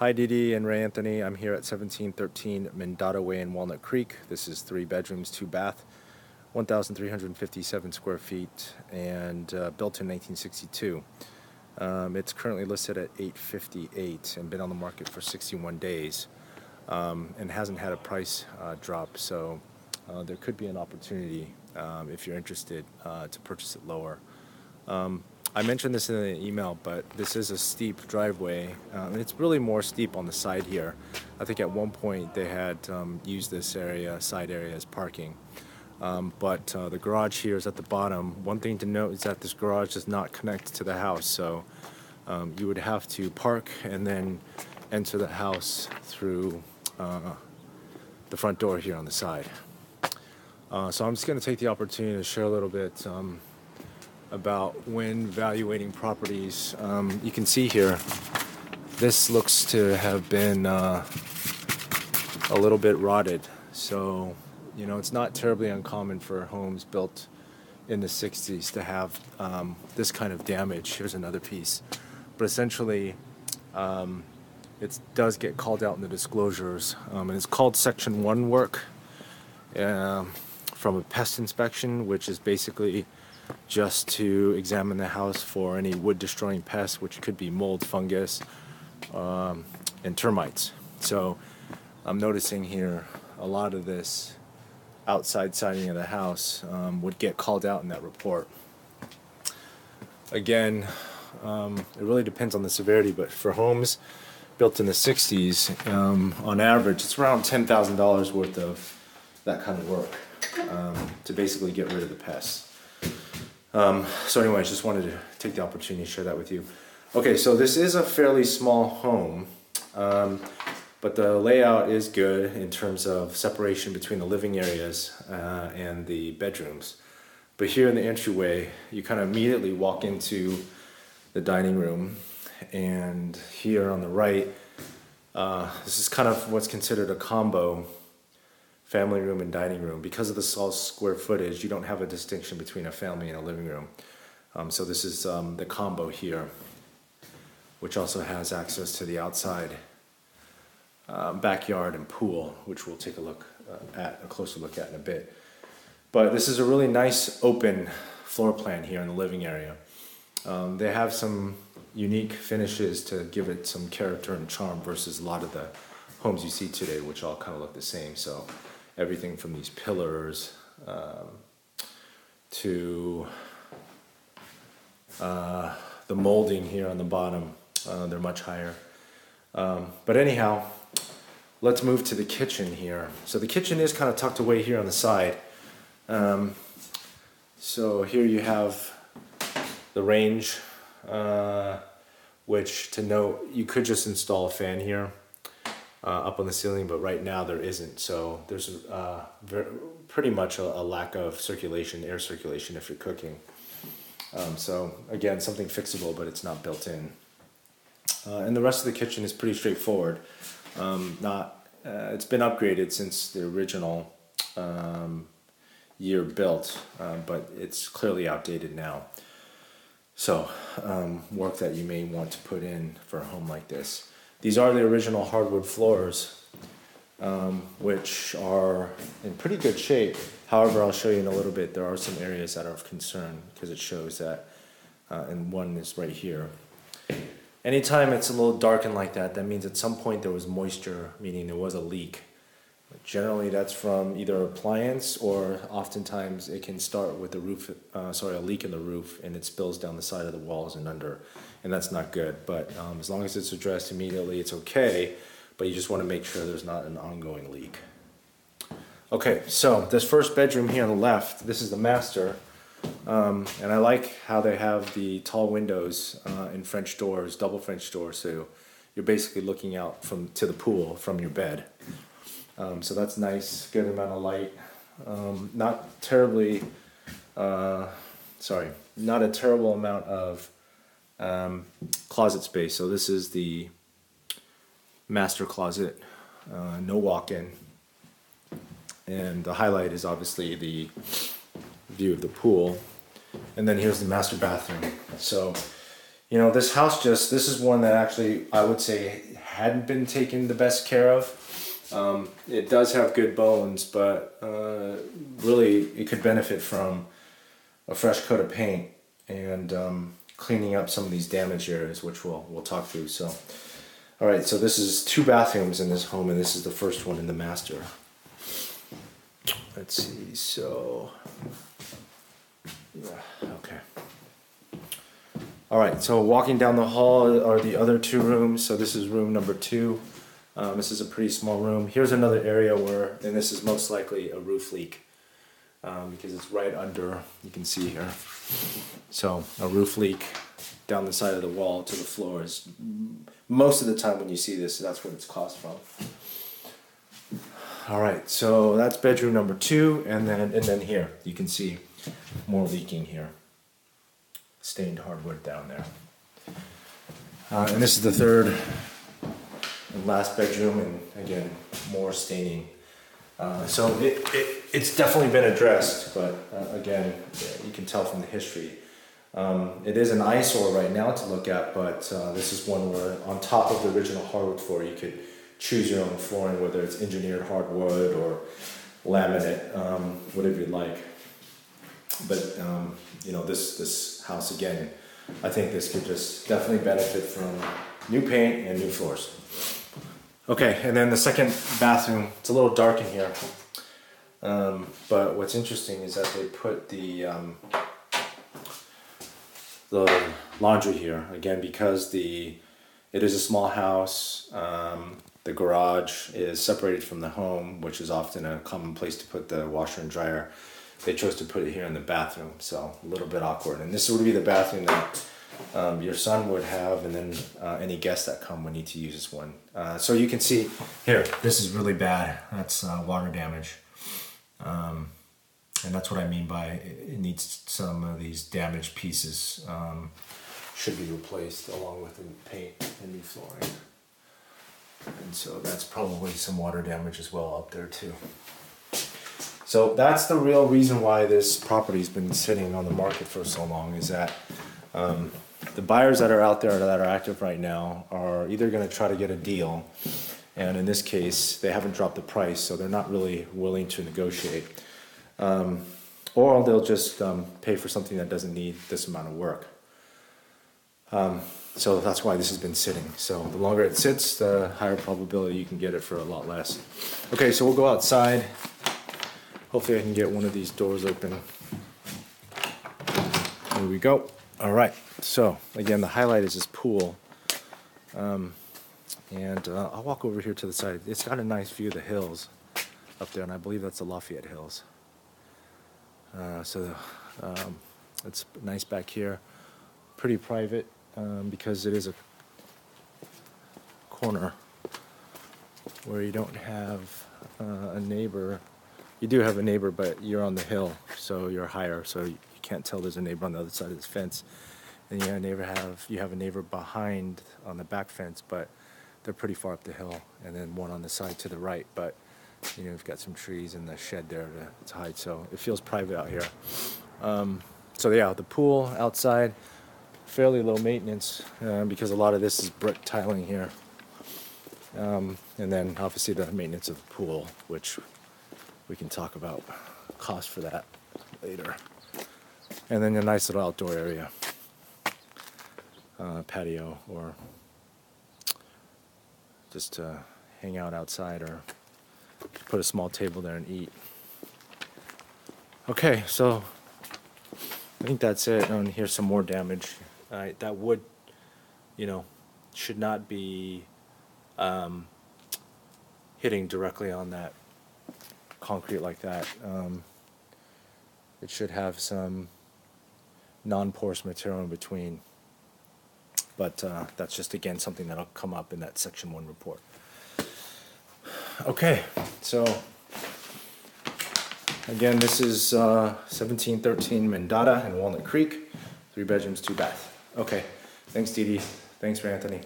Hi Dee Dee and Ray Anthony. I'm here at 1713 Mendota Way in Walnut Creek. This is 3 bedrooms, 2 bath, 1,357 square feet, and built in 1962. It's currently listed at $858 and been on the market for 61 days, and hasn't had a price drop. So there could be an opportunity if you're interested to purchase it lower. I mentioned this in an email, but this is a steep driveway. It's really more steep on the side here. I think at one point they had used this side area as parking. But the garage here is at the bottom. One thing to note is that this garage does not connect to the house, so you would have to park and then enter the house through the front door here on the side. So I'm just going to take the opportunity to share a little bit about when valuating properties. You can see here, this looks to have been a little bit rotted. So, you know, it's not terribly uncommon for homes built in the 60s to have this kind of damage. Here's another piece. But essentially, it does get called out in the disclosures. And it's called Section 1 work from a pest inspection, which is basically just to examine the house for any wood-destroying pests, which could be mold, fungus, and termites. So I'm noticing here a lot of this outside siding of the house would get called out in that report. Again, it really depends on the severity, but for homes built in the 60s, on average, it's around $10,000 worth of that kind of work to basically get rid of the pests. So anyways, just wanted to take the opportunity to share that with you. Okay, so this is a fairly small home, but the layout is good in terms of separation between the living areas and the bedrooms. But here in the entryway, you kind of immediately walk into the dining room, and here on the right, this is kind of what's considered a combo family room and dining room. Because of the small square footage, you don't have a distinction between a family and a living room. So this is the combo here, which also has access to the outside backyard and pool, which we'll take a closer look at in a bit. But this is a really nice open floor plan here in the living area. They have some unique finishes to give it some character and charm versus a lot of the homes you see today, which all kind of look the same. So everything from these pillars to the molding here on the bottom, they're much higher. But anyhow, let's move to the kitchen here. So the kitchen is kind of tucked away here on the side. So here you have the range, which, to note, you could just install a fan here up on the ceiling, but right now there isn't. So there's pretty much a lack of circulation, air circulation, if you're cooking. So again, something fixable, but it's not built in. And the rest of the kitchen is pretty straightforward. It's been upgraded since the original year built, but it's clearly outdated now. So work that you may want to put in for a home like this. These are the original hardwood floors, which are in pretty good shape. However, I'll show you in a little bit, there are some areas that are of concern because it shows that, and one is right here. Anytime it's a little darkened like that, that means at some point there was moisture, meaning there was a leak. Generally, that's from either appliance, or oftentimes it can start with a leak in the roof, and it spills down the side of the walls and under, and that's not good. But as long as it's addressed immediately, it's okay. But you just want to make sure there's not an ongoing leak. Okay, so this first bedroom here on the left, this is the master, and I like how they have the tall windows and French doors, double French doors, so you're basically looking out to the pool from your bed. So that's nice, good amount of light. Not a terrible amount of closet space. So this is the master closet, no walk-in. And the highlight is obviously the view of the pool. And then here's the master bathroom. So, you know, this house this is one that actually I would say hadn't been taken the best care of. It does have good bones, but really it could benefit from a fresh coat of paint and cleaning up some of these damaged areas, which we'll talk through. So, all right, so this is 2 bathrooms in this home, and this is the first one in the master. Let's see, so, yeah, okay. All right, so walking down the hall are the other 2 rooms. So this is room number 2. This is a pretty small room. Here's another area where, and this is most likely a roof leak because it's right under, you can see here. So a roof leak down the side of the wall to the floor is, most of the time when you see this, that's what it's caused from. All right, so that's bedroom number 2, and then here you can see more leaking here. Stained hardwood down there. And this is the 3rd and last bedroom, and again, more staining. So it's definitely been addressed, but again, you can tell from the history. It is an eyesore right now to look at, but this is one where on top of the original hardwood floor, you could choose your own flooring, whether it's engineered hardwood or laminate, whatever you'd like. But you know, this house again, I think this could just definitely benefit from new paint and new floors. Okay, and then the second bathroom, it's a little dark in here. But what's interesting is that they put the laundry here, again, because it is a small house. The garage is separated from the home, which is often a common place to put the washer and dryer. They chose to put it here in the bathroom, so a little bit awkward. And this would be the bathroom that your son would have, and then any guests that come would need to use this one. So you can see here, this is really bad. That's water damage. And that's what I mean by it needs some of these damaged pieces should be replaced along with the paint and new flooring. And so that's probably some water damage as well up there too. So that's the real reason why this property's been sitting on the market for so long, is that the buyers that are out there that are active right now are either going to try to get a deal, and in this case they haven't dropped the price, so they're not really willing to negotiate, or they'll just pay for something that doesn't need this amount of work. So that's why this has been sitting. So the longer it sits, the higher probability you can get it for a lot less. Okay, so we'll go outside. Hopefully I can get one of these doors open. Here we go. All right, so again, the highlight is this pool. And I'll walk over here to the side. It's got a nice view of the hills up there, and I believe that's the Lafayette Hills. So it's nice back here. Pretty private because it is a corner where you don't have a neighbor. You do have a neighbor, but you're on the hill, so you're higher, so you can't tell there's a neighbor on the other side of this fence. And you have a neighbor behind on the back fence, but they're pretty far up the hill, and then one on the side to the right. But you know, you've got some trees in the shed there to hide, so it feels private out here. So yeah, the pool outside, fairly low maintenance because a lot of this is brick tiling here, and then obviously the maintenance of the pool, which we can talk about cost for that later. And then a nice little outdoor area, patio, or just to hang out outside, or put a small table there and eat. Okay, so I think that's it. And here's some more damage. That wood, you know, should not be hitting directly on that concrete like that. It should have some non-porous material in between, but that's just, again, something that'll come up in that Section 1 report. Okay, so again, this is 1713 Mendota in Walnut Creek, 3 bedrooms, 2 bath. Okay, thanks Dee Dee, thanks for Anthony.